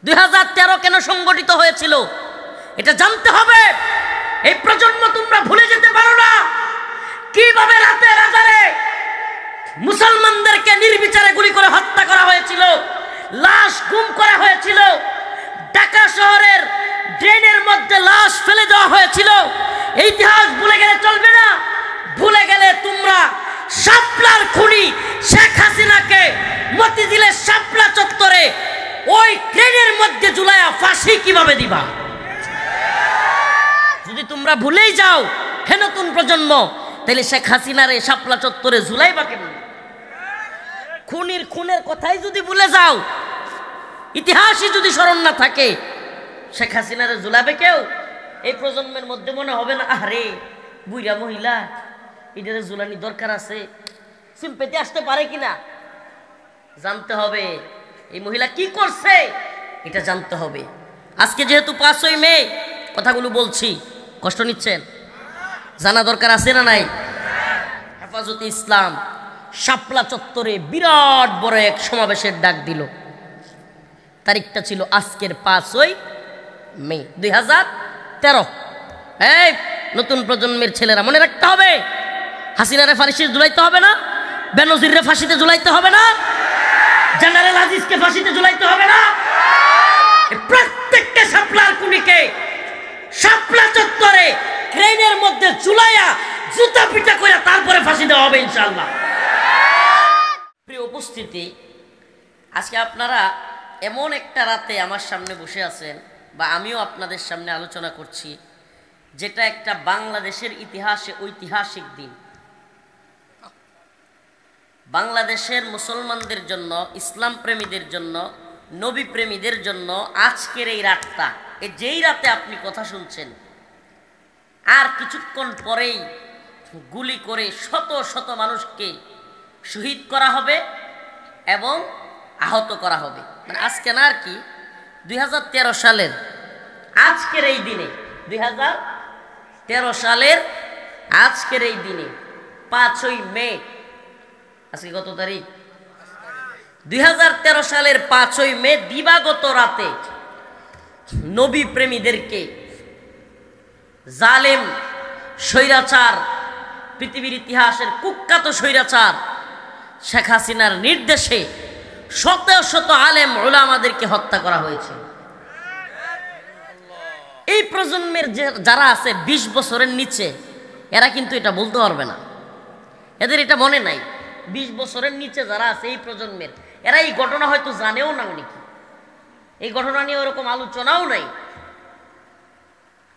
2013 কেন সংগঠিত হয়েছিল এটা জানতে হবে। এই প্রজন্ম তোমরা ভুলে যেতে পারো না কিভাবে রাতের আঁধারে মুসলমানদেরকে নির্বিচারে গুলি করে হত্যা করা হয়েছিল, লাশ গুম করা হয়েছিল, ঢাকা শহরের ড্রেনের মধ্যে লাশ ফেলে দেওয়া হয়েছিল। এই ইতিহাস ভুলে গেলে চলবে না। ভুলে গেলে তোমরা শাপলার খুনি শেখ হাসিনাকে মতিঝিলের শাপলা চত্বরে ওই ট্রেনের মধ্যে ঝুলায়া ফাঁসি কিভাবে দিবা? যদি তোমরা ভুলেই যাও হে নতুন প্রজন্ম, তাহলে শেখ হাসিনার এই শাপলা চত্বরে ঝুলাইবা কেমন? খুনের কথাই যদি ভুলে যাও, ইতিহাসই যদি স্মরণ না থাকে, শেখ হাসিনারে ঝুলাবে কেউ? এই প্রজন্মের মধ্যে মনে হবে না আরে বুইরা মহিলা এটারে ঝুলানি দরকার আছে, সিম্পেতে আসতে পারে কিনা জানতে হবে। এই মহিলা কি করছে এটা জানতে হবে। আজকে যেহেতু 5ই মে কথাগুলো বলছি, কষ্ট নিচ্ছেন? জানা দরকার আছে না নাই? হেফাজতে ইসলাম শাপলা চত্বরে বিরাট বড় এক সমাবেশের ডাক দিল। তারিখটা ছিল আজকের 5ই মে 2013। এই নতুন প্রজন্মের ছেলেরা মনে রাখতে হবে, হাসিনারে ফাঁসিতে ঝুলাইতে হবে না, বেনজিরে ফাঁসিতে ঝুলাইতে হবে না, জেনারেল আজিজকে ফাঁসিতে ঝুলাইতে হবে না। প্রত্যেকটা শাপলার খুনিকে শাপলা চত্বরে ট্রেনের মধ্যে ঝুলাইয়া জুতা পিটা করে তারপরে ফাঁসি দেওয়া হবে ইনশাআল্লাহ। প্রিয় উপস্থিতি, আজকে আপনারা এমন একটা রাতে আমার সামনে বসে আছেন, বা আমিও আপনাদের সামনে আলোচনা করছি, যেটা একটা বাংলাদেশের ইতিহাসে ঐতিহাসিক দিন। বাংলাদেশের মুসলমানদের জন্য, ইসলাম প্রেমীদের জন্য, নবী প্রেমীদের জন্য আজকের এই রাতটা, যেই রাতে আপনি কথা শুনছেন, আর কিছুক্ষণ পরেই গুলি করে শত শত মানুষকে শহীদ করা হবে এবং আহত করা হবে। মানে আজকে না আর কি, 2013 সালের আজকের এই দিনে, 2013 সালের আজকের এই দিনে 5ই মে, আজকে কত তারিখ? 2013 সালের 5ই মে দিবাগত রাতে নবী প্রেমীদেরকে জালেম স্বৈরাচার, পৃথিবীর ইতিহাসের কুখ্যাত স্বৈরাচার শেখ হাসিনার নির্দেশে শত শত আলেম উলামাদেরকে হত্যা করা হয়েছে। এই প্রজন্মের যারা আছে 20 বছরের নিচে, এরা কিন্তু এটা বলতে পারবে না, এদের এটা মনে নাই। 20 বছরের নিচে যারা আছে এই প্রজন্মের, এরা এই ঘটনা হয়তো জানেও না, নাকি এই ঘটনা নিয়ে ওরকম আলোচনাও নাই।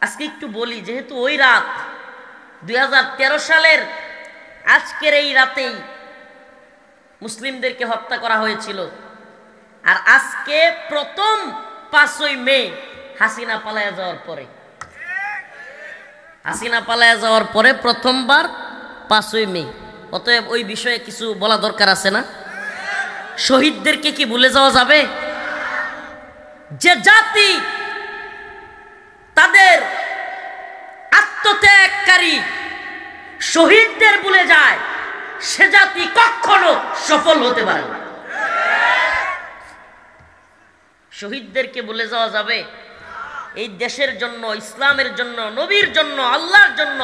আজকে একটু বলি, যেহেতু ওই রাত 2013 সালের আজকের এই রাতেই মুসলিমদেরকে হত্যা করা হয়েছিল, আর আজকে প্রথম 5ই মে হাসিনা পালায়া যাওয়ার পরে, হাসিনা পালায়া যাওয়ার পরে প্রথমবার 5ই মে। অতএব ওই বিষয়ে কিছু বলা দরকার আছে না? শহীদদেরকে কি ভুলে যাওয়া যাবে? যে জাতি তাদের আত্মত্যাগকারী শহীদদের ভুলে যায়, সে জাতি কখনো সফল হতে পারে না। শহীদদেরকে ভুলে যাওয়া যাবে? এই দেশের জন্য, ইসলামের জন্য, নবীর জন্য, আল্লাহর জন্য,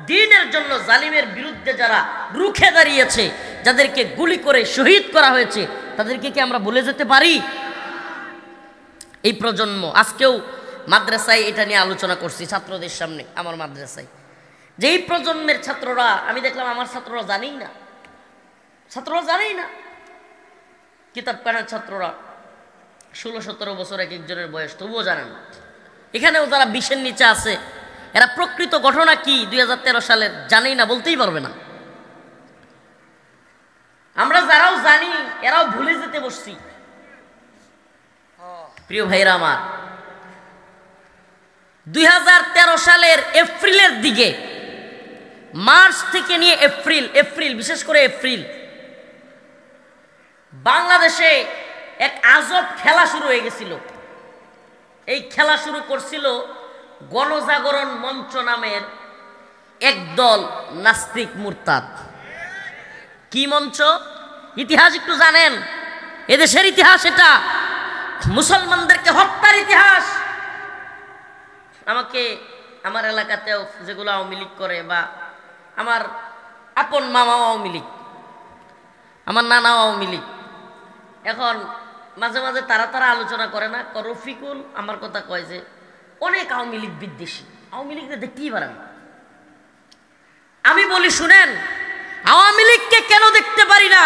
দ্বীনের জন্য জালিমের বিরুদ্ধে যারা রুখে দাঁড়িয়েছে, যাদেরকে গুলি করে শহীদ করা হয়েছে, তাদেরকে কি আমরা ভুলে যেতে পারি? এই প্রজন্ম, আজকেও মাদ্রাসায় এটা নিয়ে আলোচনা করছি ছাত্রদের সামনে, আমার মাদ্রাসায়, যে এই প্রজন্মের ছাত্ররা, আমি দেখলাম আমার ছাত্ররা জানেই না, কিতাব পড়ার ছাত্ররা 16-17 বছর এক একজনের বয়স, তবুও জানেন না। এখানেও যারা 20-এর নিচে আছে, এরা প্রকৃত ঘটনা কি 2013 সালের জানেই না, বলতেই পারবে না। আমরা যারাও জানি, এরাও ভুলে যেতে বসছি। প্রিয় ভাইরা আমার, 2013 সালের এপ্রিলের দিকে, মার্চ থেকে নিয়ে এপ্রিল, বিশেষ করে এপ্রিল, বাংলাদেশে এক আজব খেলা শুরু হয়ে গেছিল। এই খেলা শুরু করছিল গণজাগরণ মঞ্চ নামের একদল নাস্তিক মুরতাদ। কি মঞ্চ? ইতিহাস একটু জানেন, এদেশের ইতিহাস এটা। মুসলমানদেরকে হত্যার ইতিহাস। আমাকে আমার এলাকাতেও যেগুলো আওয়ামী লীগ করে, বা আমার আপন মামাও আওয়ামী লীগ, আমার নানাও আওয়ামী লীগ, এখন মাঝে মাঝে তারা আলোচনা করে না, রফিকুল আমার কথা কয় যে অনেক আওয়ামী লীগ বিদ্বেষী, আওয়ামী লীগকে দেখতেই পারে না। আমি বলি শুনেন, আওয়ামী লীগকে কেন দেখতে পারি না?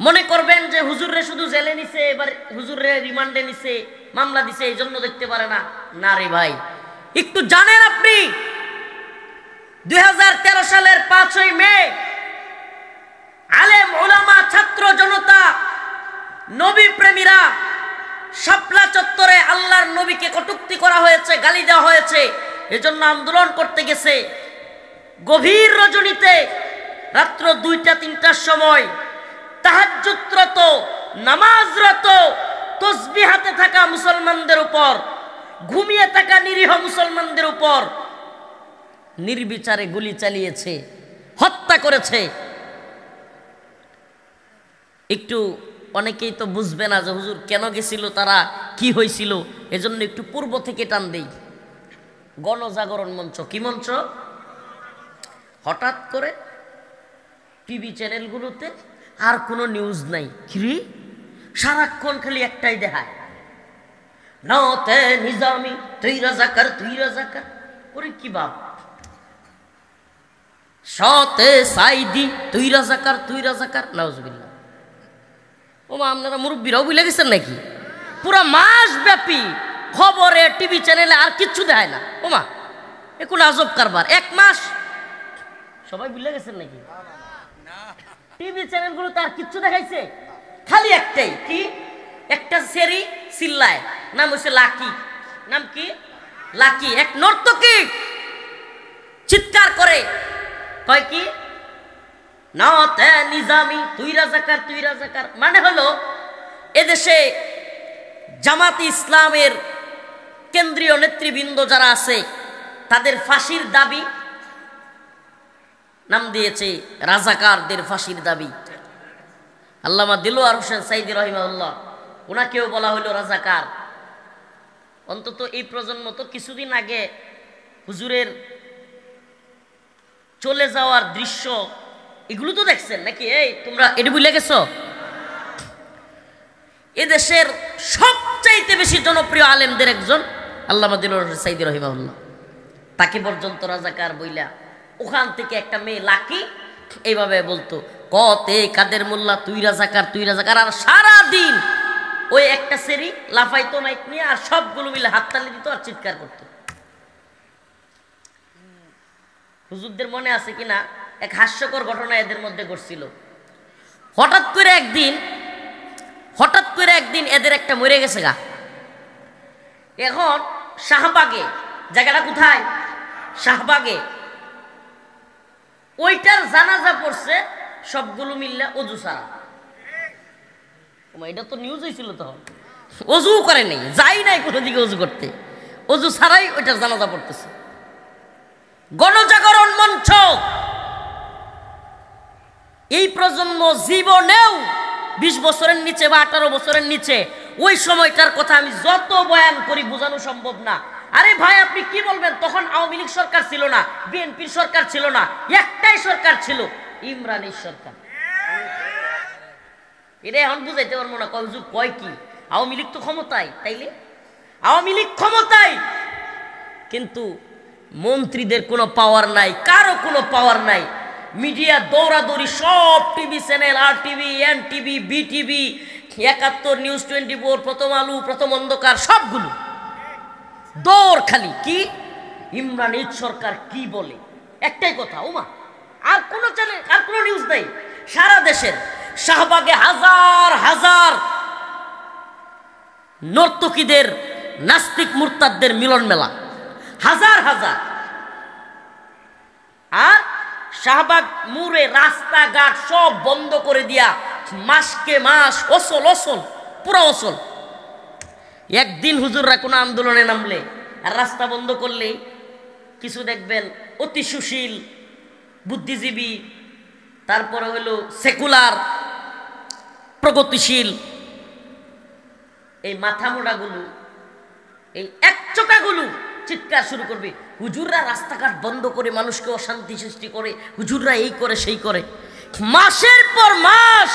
মনে করবেন যে হুজুররে শুধু জেলে নিছে, এবার হুজুররে রিমান্ডে নিছে, মামলা দিছে, এই জন্য দেখতে পারে না। না রে ভাই, একটু জানেন আপনি 2013 সালের 5ই মে আলেম ওলামা ছাত্র জনতা নবী প্রেমীরা শাপলা চত্বরে আল্লাহর নবীকে কটূক্তি করা হয়েছে, গালি দেওয়া হয়েছে, এজন্য আন্দোলন করতে গেছে। গভীর রজনীতে রাত্র 2টা-3টার সময় তাহাজ্জুদরত, নামাজরত, তসবিহ হাতে থাকা মুসলমানদের উপর, ঘুমিয়ে থাকা নিরীহ মুসলমানদের উপর নির্বিচারে গুলি চালিয়েছে, হত্যা করেছে। একটু অনেকেই তো বুঝবে না যে হুজুর কেন গেছিল, তারা কি হয়েছিল, এজন্য একটু পূর্ব থেকে টান দেই। গণজাগরণ মঞ্চ, কি মঞ্চ? হঠাৎ করে টিভি চ্যানেলগুলোতে আর কোনো নিউজ নাই, কি সারাক্ষণ খালি একটাই দেখায়, নাতে নিজামি তুই রাজাকার, তুই রাজাকার। ওরে কি বাপ, সতে সাইদি তুই রাজাকার, তুই রাজাকার, নাউজুবিল্লাহ। ওমা, আপনারা মুরব্বীরাও বুঝলে গেছেন নাকি? পুরা মাস ব্যাপী খবরে টিভি চ্যানেলে আর কিচ্ছু দেখায় না। ওমা, এখন আজব কারবার, 1 মাস সবাই বুঝলে গেছেন নাকি? টিভি চ্যানেলগুলোতে আর কিচ্ছু দেখাইছে, খালি একটাই, কি একটা সেরি চিল্লায়, নাম হচ্ছে লাকি। নাম কি? লাকি। এক নর্তকী চিৎকার করে, কয় কি, নাতে নিজামি তুই রাজাকার, তুই রাজাকার। মানে হলো এদেশে জামাতে ইসলামের কেন্দ্রীয় নেতৃবৃন্দ যারা আছে তাদের ফাঁসির দাবি, নাম দিয়েছে রাজাকারদের ফাঁসির দাবি। আল্লামা দিলওয়ার হোসেন সাইদি রহিমাহুল্লাহ, ওনাকেও বলা হলো রাজাকার। অন্তত এই প্রজন্ম তো কিছুদিন আগে হুজুরের চলে যাওয়ার দৃশ্য এগুলো তো দেখছেন নাকি? এই তোমরা এটা ভুলে গেছো? এদেশের সবচাইতে বেশি জনপ্রিয় আলেমদের একজন আল্লামা দিলওয়ার হোসেন সাইদি রহিমাহুল্লাহ, তাকে পর্যন্ত রাজাকার বইলা, ওখান থেকে একটা মেয়ে লাকি এইভাবে বলতো, কতে কাদের মোল্লা তুই রাজাকার, তুই রাজাকার। আর সারা দিন ওই একটা সেরি লাফাইতো মাইক নিয়ে, আর সবগুলো মিলে হাততালি দিত আর চিৎকার করতো। হুজুরদের মনে আছে কিনা এক হাস্যকর ঘটনা এদের মধ্যে ঘটছিল। হঠাৎ করে একদিন এদের একটা মরে গেছে গা। এখন শাহবাগে, জায়গাটা কোথায়? শাহবাগে। ওইটার জানাজা পড়ছে সবগুলো মিললে অজু ছাড়া। এটা তো নিউজ হয়েছিল, তখন অজু করে নেই, যাই নাই কোনো দিকে অজু করতে, অজু ছাড়াই ওইটার জানাজা পড়তেছে। গণজাগরণ মঞ্চ এই প্রজন্ম জীবনেও 20 বছরের নিচে বা 18 বছরের নিচে ওই সময়টার কথা আমি যত বয়ান করি বোঝানো সম্ভব না। আরে ভাই, আপনি কি বলবেন? তখন আওয়ামী লীগ সরকার ছিল না, বিএনপির সরকার ছিল না, একটাই সরকার ছিল, ইমরানের সরকার। এটা এখন বুঝাইতে পারবো না। কয় কি আওয়ামী লীগ তো ক্ষমতায়, তাইলে আওয়ামী লীগ ক্ষমতায়, কিন্তু মন্ত্রীদের কোনো পাওয়ার নাই, কারো কোনো পাওয়ার নাই। মিডিয়া দৌড়াদৌড়ি, সব টিভি চ্যানেল, আর টিভি, এনটিভি, বিটিভি, 71 নিউজ, 24, প্রথম আলো, প্রথম অন্ধকার, সবগুলো দৌড় খালি কি ইমরান ঈদ সরকার কি বলে, একটাই কথা। ওমা, আর কোনো চ্যানেল, আর কোনো নিউজ নাই। সারা দেশের শাহবাগে হাজার হাজার নর্তকীদের, নাস্তিক মুরতাদদের মিলন মেলা, হাজার হাজার। আর শাহবাগ মুরে রাস্তাঘাট সব বন্ধ করে দিয়া মাসকে মাস অসল পুরো অসল। একদিন হুজুররা কোনো আন্দোলনে নামলে আর রাস্তা বন্ধ করলে কিছু দেখবেন অতি সুশীল বুদ্ধিজীবী, তারপরে হলো সেকুলার প্রগতিশীল এই মাথা মোড়াগুলো, এই একচোকাগুলো চিৎকার শুরু করবে, হুজুররা রাস্তাঘাট বন্ধ করে মানুষকে অশান্তি সৃষ্টি করে, হুজুররা এই করে সেই করে। মাসের পর মাস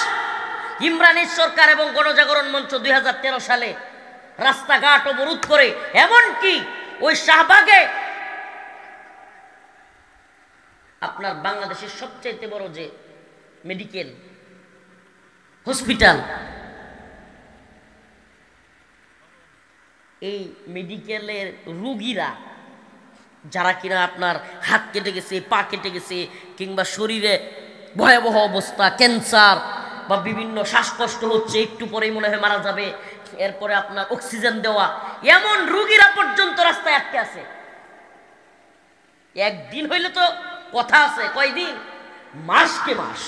ইমরানের সরকার এবং গণজাগরণ মঞ্চ 2013 সালে রাস্তাঘাট অবরোধ করে, এমনকি ওই শাহবাগে আপনার বাংলাদেশের সবচেয়ে বড় যে মেডিকেল হসপিটাল, এই মেডিকেলের রোগীরা যারা কিনা আপনার হাত কেটে গেছে, পা কেটে গেছে, কিংবা শরীরে ভয়াবহ অবস্থা, ক্যান্সার বা বিভিন্ন শ্বাসকষ্ট হচ্ছে, একটু পরেই মনে হয় মারা যাবে, এরপরে আপনার অক্সিজেন দেওয়া, এমন রোগীরা পর্যন্ত রাস্তায় আটকে আছে। একদিন হইলে তো কথা আছে, কয়দিন? মাসকে মাস,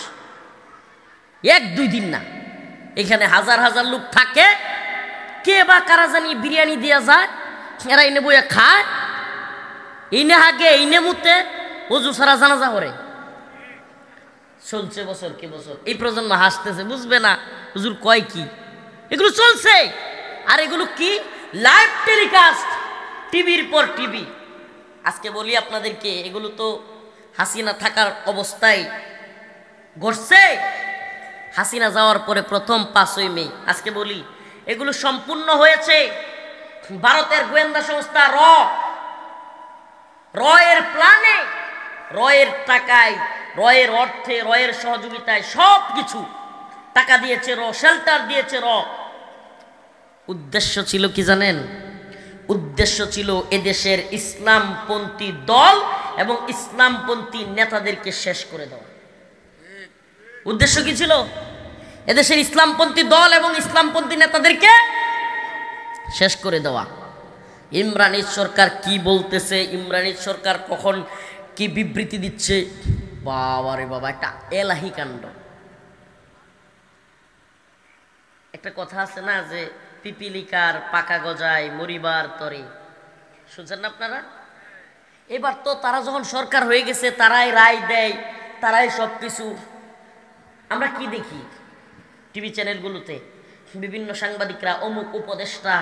1-2 দিন না। এখানে হাজার হাজার লোক থাকে, কে বা কারা জানি বিরিয়ানি দিয়া যায়, এরা এনে বইয়া খায়, ইনে হাগে, ইনে মুতে, অজু সারা জানাজা করে। চলছে বছর কে বছর। এই প্রজন্ম হাসতেছে, বুঝবে না হুজুর কয় কি, এগুলো চলছে। আর এগুলো কি? লাইভ টেলিকাস্ট, টিভির পর টিভি। আজকে বলি আপনাদেরকে, এগুলো তো হাসিনা থাকার অবস্থায় ঘটছে। হাসিনা যাওয়ার পরে প্রথম 5ই মে, আজকে বলি এগুলো সম্পূর্ণ হয়েছে ভারতের গোয়েন্দা সংস্থা র এর প্ল্যানে, র এর টাকায়, র এর অর্থে, র এর সহযোগিতায় সব কিছু টাকা দিয়েছে র, শেল্টার দিয়েছে র। উদ্দেশ্য ছিল কি জানেন? উদ্দেশ্য ছিল এদেশের ইসলামপন্থী দল এবং ইসলামপন্থী নেতাদেরকে শেষ করে দেওয়া। উদ্দেশ্য কি ছিল? এদেশের ইসলামপন্থী দল এবং ইসলামপন্থী নেতাদেরকে শেষ করে দেওয়া। ইমরানের সরকার কি বলতেছে, ইমরানের সরকার কখন কি বিবৃতি দিচ্ছে, বাবারে বাবা, একটা এলাহি কাণ্ড। একটা কথা আছে না যে পিপিলিকার পাকা গজায় মরিবার তরে, শুনছেন না আপনারা? এবার তো তারা যখন সরকার হয়ে গেছে, তারাই রায় দেয়, তারাই সব কিছু। আমরা কি দেখি টিভি চ্যানেলগুলোতে, বিভিন্ন সাংবাদিকরা অমুক উপদেষ্টা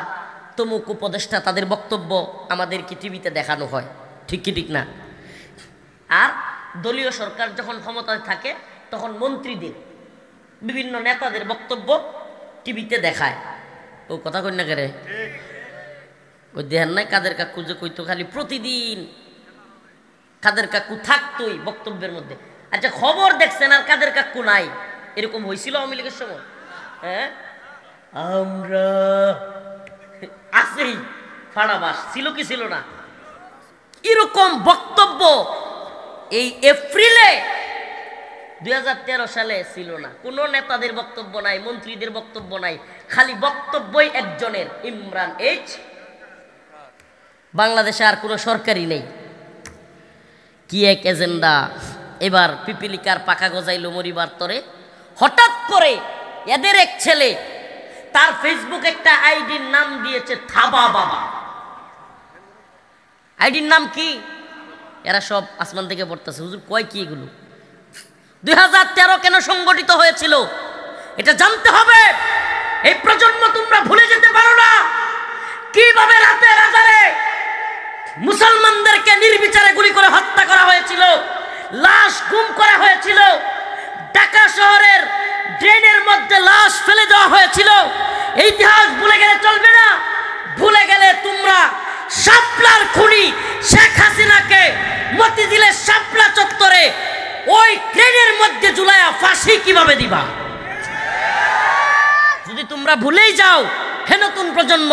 তমুক উপদেষ্টা, তাদের বক্তব্য আমাদেরকে টিভিতে দেখানো হয়, ঠিক কি ঠিক না? আর দলীয় সরকার যখন ক্ষমতায় থাকে তখন মন্ত্রীদের, বিভিন্ন নেতাদের বক্তব্য টিভিতে দেখায়। ও কথা কই না করে, ওই দেহেন নাই কাদের কাকু যে কইতো খালি প্রতিদিন কাদের কাকু থাকতোই বক্তব্যের মধ্যে। আচ্ছা, খবর দেখছেন আর কাদের কাকু নাই, এরকম হয়েছিল আওয়ামী লীগের সময়? হ্যাঁ, আমরা আছেই, ফাড়াবাস ছিল কি ছিল না? এরকম বক্তব্য এই এপ্রিলে 2013 সালে ছিল না। কোন নেতাদের বক্তব্য নাই, মন্ত্রীদের বক্তব্য নাই, খালি বক্তব্যই একজনের, ইমরান এইচ। বাংলাদেশে আর কোনো সরকারই নেই। কি এক এজেন্ডা! এবার পিপিলিকার পাকা গজাইল মরিবার তরে। হঠাৎ করে এদের এক ছেলে তার ফেসবুক একটা আইডির নাম দিয়েছে থাবা বাবা। আইডির নাম কি? এরা সব আসমান থেকে পড়তেছে, হুজুর কয় কি এগুলো? 2013 কেন সংগঠিত হয়েছিল এটা জানতে হবে। এই প্রজন্ম তোমরা ভুলে যেতে পারো না কিভাবে রাতের আধারে মুসলমানদেরকে নির্বিচারে গুলি করে হত্যা করা হয়েছিল, লাশ গুম করা হয়েছিল, ঢাকা শহরের ড্রেনের মধ্যে লাশ ফেলে দেওয়া হয়েছিল। এই ইতিহাস ভুলে গেলে চলবে না। ভুলে গেলে তোমরা শাপলার খুনি শেখ হাসিনাকে মতিঝিলের শাপলা চত্বরে ওই ট্রেনের মধ্যে ঝুলাইয়া ফাঁসি কিভাবে দিবা? যদি তোমরা ভুলেই যাও হে নতুন প্রজন্ম,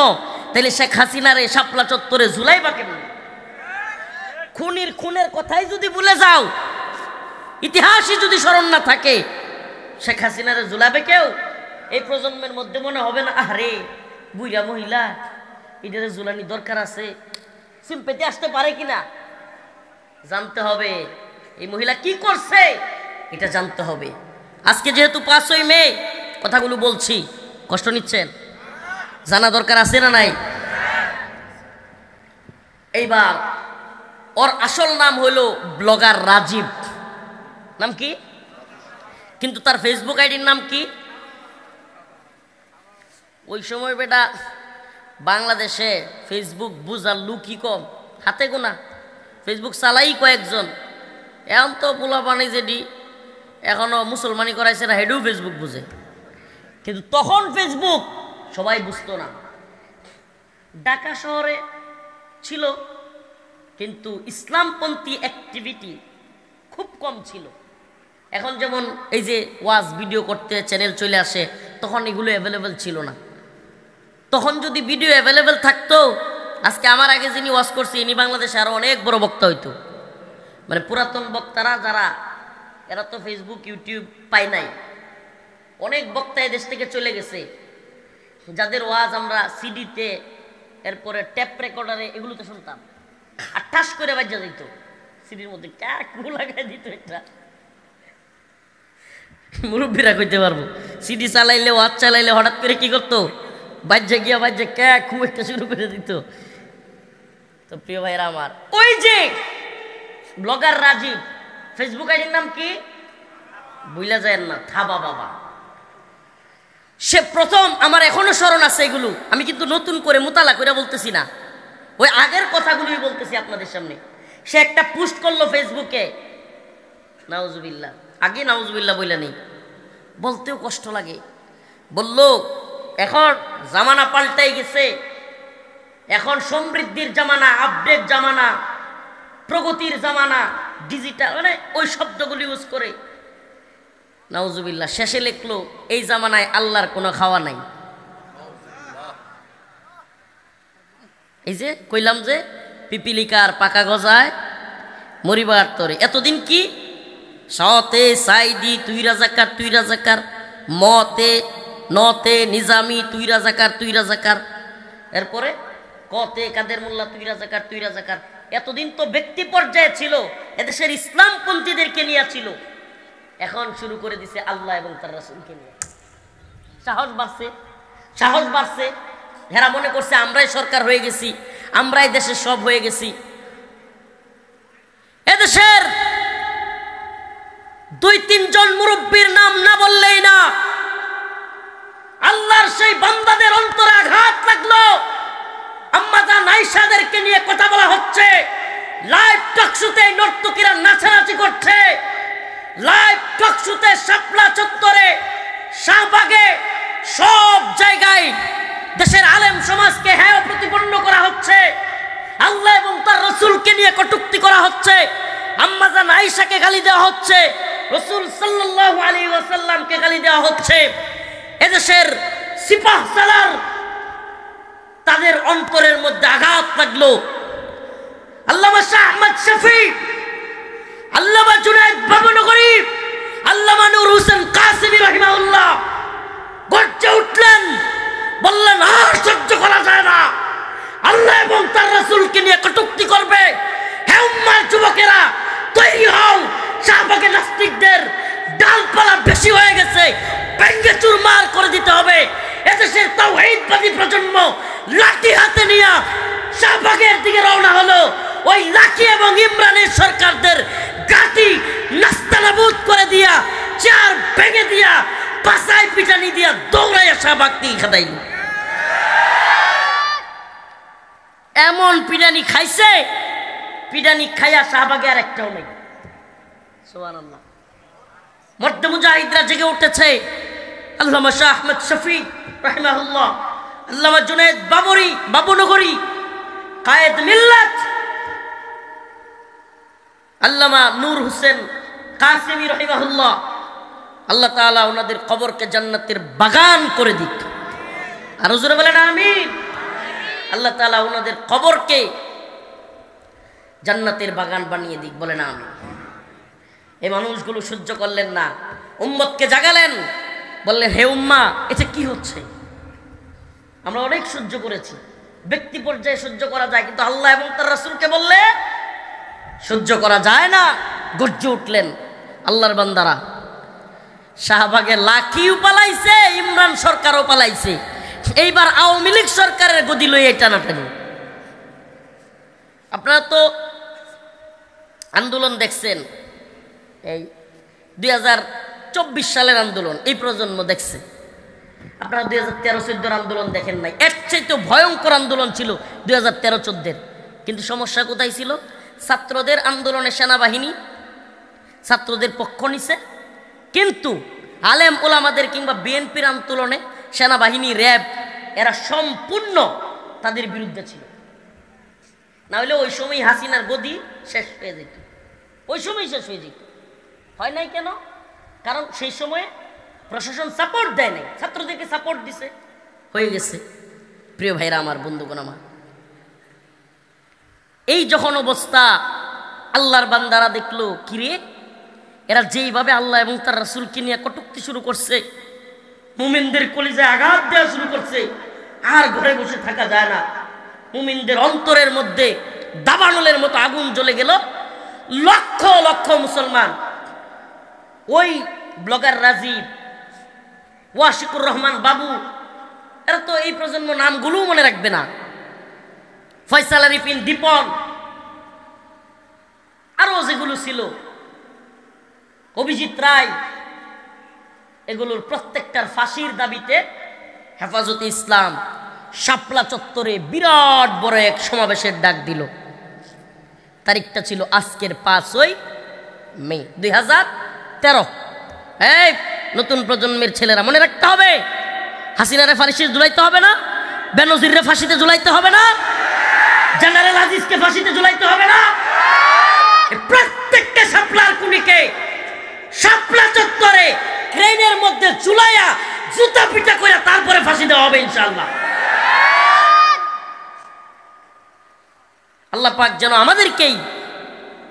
তাহলে শেখ হাসিনার এই শাপলা চত্বরে ঝুলাইবা কেমন? খুনের কথাই যদি ভুলে যাও, ইতিহাসই যদি স্মরণ না থাকে, শেখ হাসিনারে ঝুলাবে কেউ? এই প্রজন্মের মধ্যে মনে হবে না, আরে বুইরা মহিলা, এটারে ঝুলানি দরকার আছে? সিম্পেতে আসতে পারে কিনা জানতে হবে। এই মহিলা কি করছে এটা জানতে হবে। আজকে যেহেতু 5ই মে কথাগুলো বলছি, কষ্ট নিচ্ছেন? জানা দরকার আছে না নাই? এইবার ওর আসল নাম হলো ব্লগার রাজীব। নাম কি? কিন্তু তার ফেসবুক আইডির নাম কি? ওই সময় বেটা বাংলাদেশে ফেসবুক বুঝার লুকই কম, হাতে গোনা। ফেসবুক চালাই কয়েকজন। এখন তো পোলা পানি যেটি এখনো মুসলমানি করাইছে না, হেডেও ফেসবুক বুঝে। কিন্তু তখন ফেসবুক সবাই বুঝতো না। ঢাকা শহরে ছিল, কিন্তু ইসলামপন্থী অ্যাক্টিভিটি খুব কম ছিল। এখন যেমন এই যে ওয়াজ ভিডিও করতে চ্যানেল চলে আসে, তখন এগুলো অ্যাভেলেবেল ছিল না। তখন যদি ভিডিও অ্যাভেলেবেল থাকতো, আজকে আমার আগে যিনি ওয়াজ করছে ইনি বাংলাদেশে আরো অনেক বড় বক্তা হইতো। মানে পুরাতন বক্তারা যারা, এরা তো ফেসবুক ইউটিউব পায় নাই। অনেক বক্তা এদেশ থেকে চলে গেছে, যাদের ওয়াজ আমরা সিডিতে, এরপরে ট্যাপ রেকর্ডারে এগুলোতে শুনতাম। আর ঠাস করে বাজ্যা দিত সিডির মধ্যে, ক্যাকু লাগাই দিত। এটা মুরব্বীরা কইতে পারবো। সিডি চালাইলে, ওয়াজ চালাইলে হঠাৎ করে কি করতো, বাজ্যা গিয়া বাজ্যা ক্যাকু একটা শুরু করে দিত। তো প্রিয় ভাইরা আমার, ওই যে ব্লগার রাজীব, ফেসবুক আইডির নাম কি বুইলা যায় না, থাবা বাবা। সে প্রথম, আমার এখনো স্মরণ আছে এগুলো, আমি কিন্তু নতুন করে মোতালা করে বলতেছি না, ওই আগের কথাগুলোই বলতেছি আপনাদের সামনে। সে একটা পোস্ট করলো ফেসবুকে, নাউজুবিল্লাহ, আগে নাউজুবিল্লাহ বইলা নেই, বলতেও কষ্ট লাগে। বলল এখন জামানা পাল্টাই গেছে, এখন সমৃদ্ধির জামানা, আপডেট জামানা, প্রগতির জামানা, ডিজিটাল, মানে ওই শব্দগুলি ইউজ করে। নাউজুবিল্লাহ। শেষে লিখলো এই জামানায় আল্লাহর কোনো খাওয়া নাই। এই যে কইলাম যে পিপিলিকার পাকা গজায় মরিবার তরে, এতদিন কি সতে সাইদি তুই রাজাকার তুই রাজাকার, মতে নতে নিজামি তুই রাজাকার তুই রাজাকার, এরপরে কতে কাদের মোল্লা তুই রাজাকার তুই রাজাকার। এতদিন তো ব্যক্তি পর্যায়ে ছিল, এদেশের ইসলামপন্থীদেরকে নিয়ে ছিল। এখন শুরু করে দিছে আল্লাহ এবং তার রাসূলকে নিয়ে। সাহস বাড়ছে, সাহস বাড়ছে। হেরা মনে করছে আমরাই সরকার হয়ে গেছি, আমরাই দেশের সব হয়ে গেছি। এদেশের 2-3 জন মুরব্বীর নাম না বললেই না। আল্লাহর সেই বান্দাদের অন্তরে আঘাত লাগলো। আম্মা জান আয়েশাদেরকে নিয়ে কথা বলা হচ্ছে, লাইভ টকশোতে নর্তকীরা নাচানাচি করছে, লাইভ টকশোতে শাপলা চত্বরে, শাহবাগে, সব জায়গায় দেশের আলেম সমাজকে হেয় প্রতিপন্ন করা হচ্ছে, আল্লাহ এবং তার রাসূলকে নিয়ে কটূক্তি করা হচ্ছে, আম্মা জান আয়েশাকে গালি দেওয়া হচ্ছে, রাসূল সাল্লাল্লাহু আলাইহি ওয়াসাল্লামকে গালি দেওয়া হচ্ছে। এদেশের সিপাহ সালার তাদের অন্তরের মধ্যে আঘাত লাগলো। আল্লামা শাহ আহমদ শফি, আল্লামা জুনায়েদ বাবুনগরী, আল্লামা নূর হোসেন কাসেমী রাহিমাহুল্লাহ গর্জে উঠলেন, বললেন আর সহ্য করা যায় না, আল্লাহ এবং তার রাসূলকে নিয়ে কটূক্তি করবে। হে উম্মার যুবকেরা তৈরি হও, শাহবাগে নাস্তিকদের ডালপালা বেশি হয়ে গেছে, ভেঙ্গে চুরমার করে দিতে হবে। এদেশের তাওহীদবাদী প্রজন্ম লাঠি হাতে নিয়ে শাহবাগের দিকে রওনা হলো। ওই লাঠি এবং ইমরানের সরকারদের গাটি নাস্তানাবুদ করে দিয়া, চার ভেঙে দিয়া, পাছায় পিটানি দিয়া দৌড়াইয়া শাহবাগ দিয়ে খাদাইল। এমন পিটানি খাইছে, পিটানি খাইয়া শাহবাগে আর একটাও নেই। সুবহানাল্লাহ। মর্দে মুজাহিদরা জেগে উঠেছে। আল্লামা শাহ আহমদ শফি রাহিমাহুল্লাহ, আল্লামা জুনায়েদ বাবুনগরী, কায়েদ মিল্লাত, আল্লামা নূর হোসেন কাসেমী রাহিমাহুল্লাহ, আল্লাহ তাআলা ওনাদের কবরকে জান্নাতের বাগান করে দিক। আর হুজুরে বলেন আমিন। আল্লাহ তাআলা ওনাদের কবরকে জান্নাতের বাগান বানিয়ে দিক, বলেন আমিন। এই মানুষগুলো সহ্য করলেন না, উম্মতকে জাগালেন, বললেন হে উম্মা এটা কি হচ্ছে? আমরা অনেক সহ্য করেছি, ব্যক্তি পর্যায়ে সহ্য করা যায়, কিন্তু আল্লাহ এবং তার রাসূলকে বললে সহ্য করা যায় না। গর্জে উঠলেন আল্লাহর বান্দারা। শাহবাগে লাঠিও পালাইছে, ইমরান সরকারও পালাইছে, এইবার আওয়ামী লীগ সরকারের গদি লইয়ে টানাটানি। আপনারা তো আন্দোলন দেখছেন, এই 2024 সালের আন্দোলন এই প্রজন্ম দেখছে। আপনারা 2013-14 আন্দোলন দেখেন নাই, এর চাইতে ভয়ঙ্কর আন্দোলন ছিল 2013-14। কিন্তু সমস্যা কোথায় ছিল? ছাত্রদের আন্দোলনে সেনাবাহিনী ছাত্রদের পক্ষ নিছে, কিন্তু আলেম ওলামাদের কিংবা বিএনপির আন্দোলনে সেনাবাহিনী, র্যাব এরা সম্পূর্ণ তাদের বিরুদ্ধে ছিল। না হলে ওই সময় হাসিনার গদি শেষ হয়ে যেত, ওই সময় শেষ হয়ে যেত। হয় নাই কেন? কারণ সেই সময়ে প্রশাসন সাপোর্ট দেয় নাই, ছাত্রদেরকে সাপোর্ট দিছে, হয়ে গেছে। প্রিয় ভাইরা আমার, বন্ধুগণ আমার, এই যখন অবস্থা আল্লাহর বান্দারা দেখলো, কিরে এরা যেইভাবে আল্লাহ এবং তার রাসূলকে নিয়ে কটূক্তি শুরু করছে, মুমিনদের কলিজায় আঘাত দেওয়া শুরু করছে, আর ঘরে বসে থাকা যায় না। মুমিনদের অন্তরের মধ্যে দাবানলের মতো আগুন জ্বলে গেল। লক্ষ লক্ষ মুসলমান, ওই ব্লগার রাজীব, ওয়াশিকুর রহমান বাবু, এরা তো এই প্রজন্ম নামগুলো মনে রাখবে না, ফয়সাল আরিফিন দীপন, আরো যেগুলো ছিল, অভিজিৎ রায়, এগুলোর প্রত্যেকটার ফাঁসির দাবিতে হেফাজতে ইসলাম শাপলা চত্বরে বিরাট বড় এক সমাবেশের ডাক দিল। তারিখটা ছিল আজকের 5ই মে 2013। এই নতুন প্রজন্মের ছেলেরা মনে রাখতে হবে, হাসিনারে ফাঁসিতে ঝুলাইতে হবে না, বেনজিরে ফাঁসিতে ঝুলাইতে হবে না, জেনারেল আজিজকে ফাঁসিতে ঝুলাইতে হবে না। প্রত্যেকটা শাপলার কুনিকে শাপলা চত্বরে ক্রেনের মধ্যে ঝুলাইয়া জুতা পিটা করে তারপরে ফাঁসি দেওয়া হবে ইনশাআল্লাহ। আল্লাহ পাক যেন আমাদেরকেই,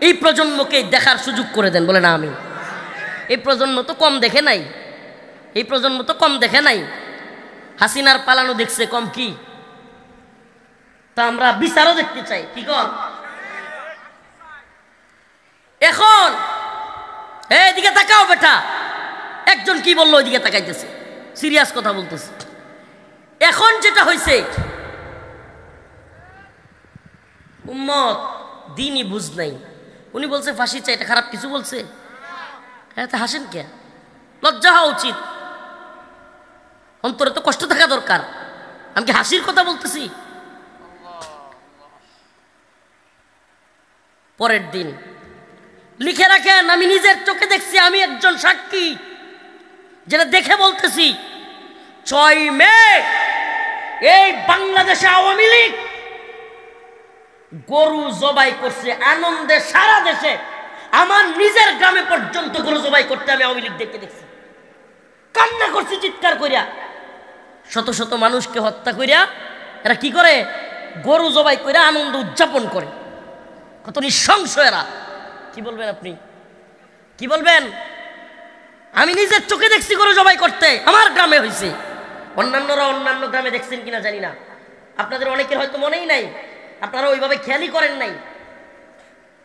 এই প্রজন্মকে দেখার সুযোগ করে দেন, বলে না আমি। এই প্রজন্ম তো কম দেখে নাই, এই প্রজন্ম তো কম দেখে নাই। হাসিনার পালানো দেখছে কম কি, তা আমরা বিচারও দেখতে চাই, কি কর। এখন এইদিকে তাকাও বেটা, একজন কি বললো ওইদিকে তাকাইতেছে, সিরিয়াস কথা বলতেছে। এখন যেটা হয়েছে, উম্মত দিনই বুঝ নাই। উনি বলছে ফাঁসি চাই, এটা খারাপ কিছু বলছে? হ্যাঁ, তা হাসেন কে? লজ্জা হওয়া উচিত, অন্তরে তো কষ্ট থাকা দরকার। আমি কি হাসির কথা বলতেছি? পরের দিন লিখে রাখেন, আমি নিজের চোখে দেখছি, আমি একজন সাক্ষী, যেটা দেখে বলতেছি। 6 মে এই বাংলাদেশে আওয়ামী লীগ গরু জবাই করছে আনন্দে সারা দেশে। আমার নিজের গ্রামে পর্যন্ত গরু জবাই করতে আমি আওয়ামী লীগ দেখছি, কান্না করছি চিৎকার করিয়া। শত শত মানুষকে হত্যা করিয়া এরা কি করে? গরু জবাই করিয়া আনন্দ উদযাপন করে। কত নৃশংস এরা! কি বলবেন আপনি, কি বলবেন? আমি নিজের চোখে দেখছি গরু জবাই করতে, আমার গ্রামে হয়েছে। অন্যান্যরা অন্যান্য গ্রামে দেখছেন কিনা জানি না, আপনাদের অনেকের হয়তো মনেই নাই, আপনারা ওইভাবে খেয়ালই করেন নাই।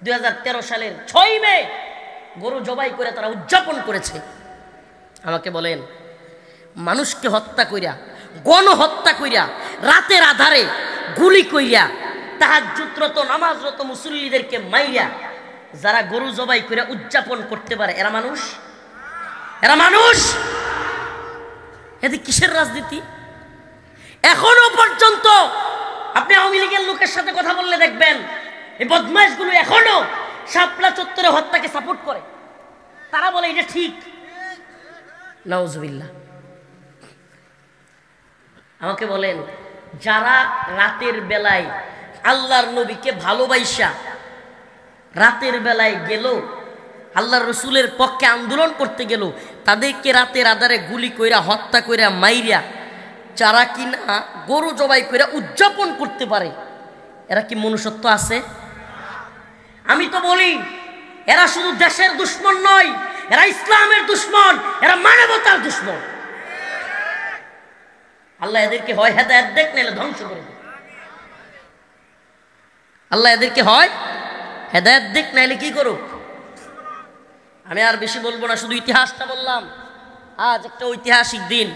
2013 সালের 6 মে গরু জবাই করে তারা উদযাপন করেছে। আমাকে বলেন, মানুষকে হত্যা কইরা, গণহত্যা কইরা, রাতের আধারে গুলি কইরা, তাহাজ্জুদরত নামাজরত মুসল্লিদেরকে মাইরা যারা গরু জবাই করে উদযাপন করতে পারে, এরা মানুষ? এরা মানুষ? এতে কিসের রাজনীতি? এখনো পর্যন্ত আপনি আওয়ামী লীগের লোকের সাথে কথা বললে দেখবেন, এই বদমাইশগুলো এখনো শাপলা চত্বরে হত্যাকে সাপোর্ট করে। তারা বলে এটা ঠিক। নাউজুবিল্লাহ। আমাকে বলেন, যারা রাতের বেলায় আল্লাহর নবীকে ভালোবাসা রাতের বেলায় গেল, আল্লাহর রসুলের পক্ষে আন্দোলন করতে গেল, তাদেরকে রাতের আধারে গুলি কইরা, হত্যা কইরা, মাইরা, যারা কিনা গরু জবাই কইরা উদযাপন করতে পারে, এরা কি মনুষ্যত্ব আছে? আমি তো বলি, এরা শুধু দেশের দুশ্মন নয়, এরা ইসলামের দুশ্মন, এরা মানবতার দুশ্মন। আল্লাহ এদেরকে হয় হেদায়েত দেখ, নাহলে ধ্বংস করে দেয়। আল্লাহ এদেরকে হয় হেদায়েত দেখ, নাহলে কি করুক। আমি আর বেশি বলবো না, শুধু ইতিহাসটা বললাম। আজ একটা ঐতিহাসিক দিন।